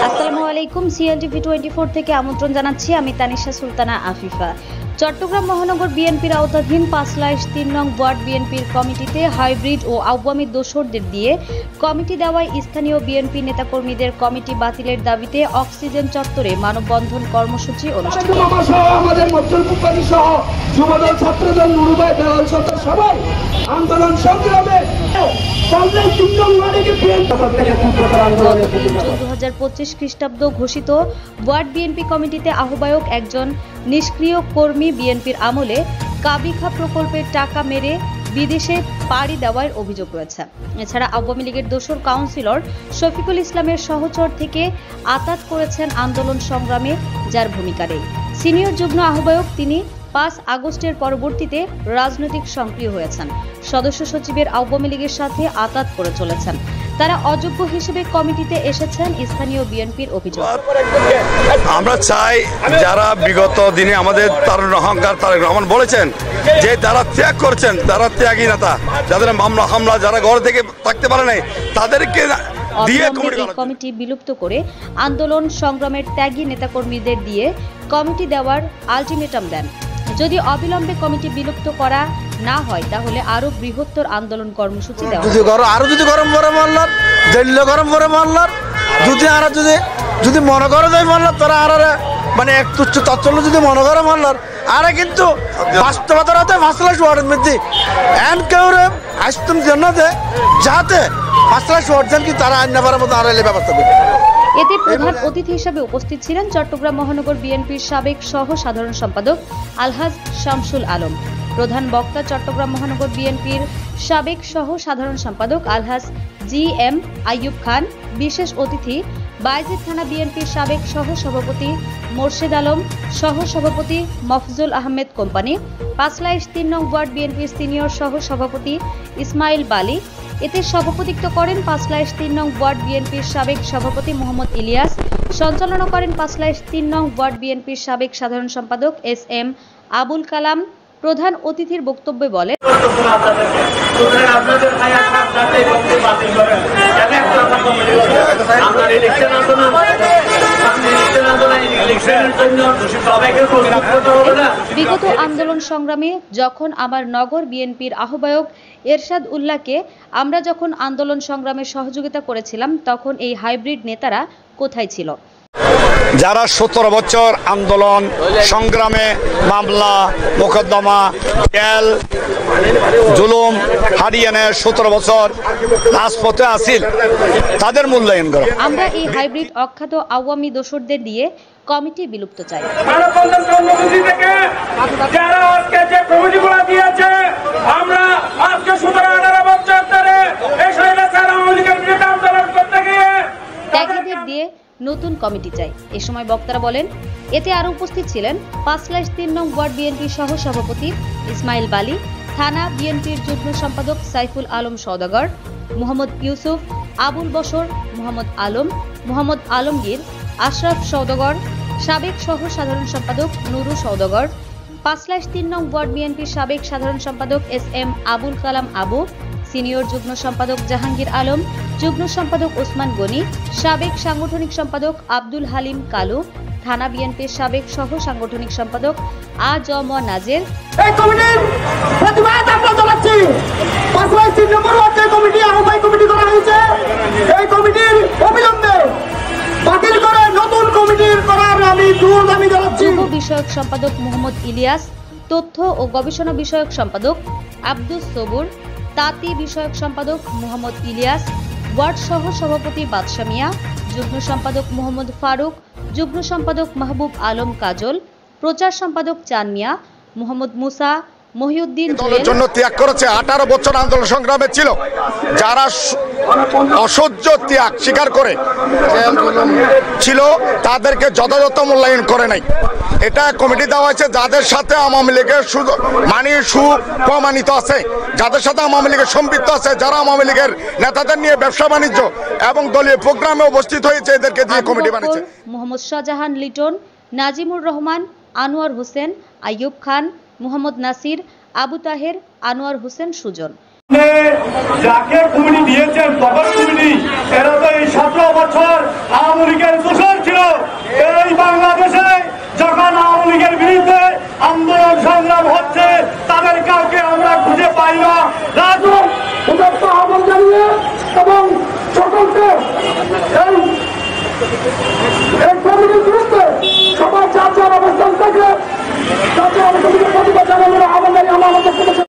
আসসালামু আলাইকুম। সিএলটিভি 24 থেকে আমন্ত্রণ জানাচ্ছি আমি তানিশা সুলতানা আফিফা। চট্টগ্রাম মহানগর বিএনপির আওতাধীন 5/3 নং ওয়ার্ড বিএনপির কমিটিতে হাইব্রিড ও আওয়ামী দোসরদের দিয়ে কমিটি দেওয়ায় স্থানীয় বিএনপি নেতাকর্মীদের কমিটি বাতিলের দাবিতে অক্সিজেন চত্বরে মানববন্ধন কর্মসূচি অনুষ্ঠিত। আন্দোলন সংগ্রামে 2025 খ্রিস্টাব্দ ঘোষিত ওয়ার্ড বিএনপি কমিটিতে আহ্বায়ক একজন নিষ্ক্রিয় কর্মী বিএনপির আমলে কাবিখা প্রকল্পের টাকা মেরে বিদেশে পাড়ি দেওয়ার অভিযোগ রয়েছে। এছাড়া আওয়ামী লীগের দোসর কাউন্সিলর শফিকুল ইসলামের সহচর থেকে আতাত করেছেন আন্দোলন সংগ্রামে, যার ভূমিকা নেই। সিনিয়র যুগ্ম আহ্বায়ক তিনি 5 আগস্টের পরবর্তীতে রাজনৈতিক সক্রিয় হয়েছেন। সদস্য সচিবের আওয়ামী লীগের সাথে আতাত করে চলেছেন। তারা অযোগ্য হিসেবে কমিটিতে এসেছেন স্থানীয় বিএনপির অভিযোগ। আমরা চাই যারা বিগত দিনে আমাদের তারুণ অহংকার তারেক রহমান বলেছেন যে তারা ত্যাগ করছেন, তারা ত্যাগী নেতা, যাদের মামলা হামলা যারা ঘর থেকে থাকতে পারে নাই তাদেরকে দিয়ে কমিটি বিলুপ্ত করে আন্দোলন সংগ্রামের ত্যাগী নেতাকর্মীদের দিয়ে কমিটি দেওয়ার আলটিমেটাম দেন। যদি অবিলম্বে কমিটি বিলুপ্ত করা না হয় তাহলে আরো বৃহত্তর আন্দোলন কর্মসূচি দেওয়া যদি গরম করে মারলার যদি মনে করে দেয় মারলার তারা আর মানে এক তুচ্ছ তচ্ছল্য যদি মনে করে মারলার আর কিন্তু বাস্তবতার হতে মাসলা শোয়ারের মধ্যে এন কেউ আসতুন জন্য যাতে মাসলা শোয়ারছেন কি তারা আইন নেবার মতো আড়াইলে ব্যবস্থা করবে। এতে প্রধান অতিথি হিসেবে উপস্থিত ছিলেন চট্টগ্রাম মহানগর বিএনপির সাবেক সহ সাধারণ সম্পাদক আলহাজ শামসুল আলম। প্রধান বক্তা চট্টগ্রাম মহানগর বিএনপির সাবেক সহ সাধারণ সম্পাদক আলহাজ GM আইয়ুব খান। বিশেষ অতিথি বাইজিদ থানা বিএনপির সাবেক সহ সভাপতি মোর্শেদ আলম, সহ সভাপতি মফজুল আহমেদ কোম্পানি, 5/3 নং ওয়ার্ড বিএনপির সিনিয়র সহ সভাপতি ইসমাইল বালি। এতে সভাপতিত্ব করেন 5/3 নং ওয়ার্ড বিএনপির সাবেক সভাপতি মোহাম্মদ ইলিয়াস। সঞ্চালনা করেন 5/3 নং ওয়ার্ড বিএনপির সাবেক সাধারণ সম্পাদক SM আবুল কালাম। প্রধান অতিথির বক্তব্যে বলেন, বিগত আন্দোলন সংগ্রামে যখন আমার নগর বিএনপির আহ্বায়ক এরশাদ উল্লাহকে আমরা যখন আন্দোলন সংগ্রামে সহযোগিতা করেছিলাম তখন এই হাইব্রিড নেতারা কোথায় ছিল? যারা 17 বছর আন্দোলন সংগ্রামে মামলা মোকদ্দমা জেল জুলুম হারিয়ানে 17 বছর রাজপথে আসিল তাদের মূল্যায়ন করা। আমরা এই হাইব্রিড অখ্যাত আওয়ামী দোসরদের দিয়ে কমিটি বিলুপ্ত চাই। ত্যাগীদের দিয়ে নতুন কমিটি চাই। এ সময় বক্তারা বলেন, এতে আরো উপস্থিত ছিলেন 5/3 নং ওয়ার্ড বিএনপি সহ সভাপতি ইসমাইল বালি, থানা বিএনপির যুগ্ম সম্পাদক সাইফুল আলম সওদাগর, মোহাম্মদ ইউসুফ, আবুল বশর, মোহাম্মদ আলম, মোহাম্মদ আলমগীর, আশরাফ সওদাগর, সাবেক সহ সাধারণ সম্পাদক নুরু সওদাগর, 5/3 নং ওয়ার্ড বিএনপির সাবেক সাধারণ সম্পাদক SM আবুল কালাম আবু, সিনিয়র যুগ্ম সম্পাদক জাহাঙ্গীর আলম, যুগ্ম সম্পাদক ওসমান গনি, সাবেক সাংগঠনিক সম্পাদক আব্দুল হালিম কালু, থানা বিএনপির সাবেক সহ সাংগঠনিক সম্পাদক AJM নাজের। এই কমিটির প্রতিবাদ আমরা জানাচ্ছি। 5/3 নম্বর ওয়ার্ডে কমিটি আহ্বায়ক কমিটি করা হয়েছে, এই কমিটির অবিলম্বে বাতিল করে নতুন কমিটির করার আমি জোর দাবি জানাচ্ছি। যুব বিষয়ক সম্পাদক মোহাম্মদ ইলিয়াস, তথ্য ও গবেষণা বিষয়ক সম্পাদক আব্দুস সবুর, তাঁতি বিষয়ক সম্পাদক মোহাম্মদ ইলিয়াস, ওয়ার্ড সহ সভাপতি বাদশা মিয়া, যুগ্ম সম্পাদক মোহাম্মদ ফারুক, যুগ্ম সম্পাদক মাহবুব আলম কাজল, প্রচার সম্পাদক চান মিয়া, মোহাম্মদ মুসা, মহিউদ্দিন দলের জন্য ত্যাগ করেছে। 18 বছর আন্দোলন সংগ্রামে ছিল, যারা অসহ্য ত্যাগ স্বীকার করে ছিল তাদেরকে যথাযথ মূল্যায়ন করে নাই। এটা কমিটি দেওয়া হয়েছে যাদের সাথে আওয়ামী লীগের সুপ্রমাণিত আছে, যাদের সাথে আওয়ামী লীগের সম্পৃক্ত আছে, যারা আওয়ামী লীগের নেতাদের নিয়ে ব্যবসা বাণিজ্য এবং দলীয় প্রোগ্রামে উপস্থিত হয়েছে, এদেরকে দিয়ে কমিটি বানিয়েছে। মোহাম্মদ শাহজাহান লিটন, নাজিমুর রহমান, আনোয়ার হোসেন, আইয়ুব খান, মোহাম্মদ নাসির, আবু তাহের, আনোয়ার হোসেন সুজন। যাকে কমিটি দিয়েছেন তখন কমিটি এরা তো এই 17 বছর আওয়ামী লীগের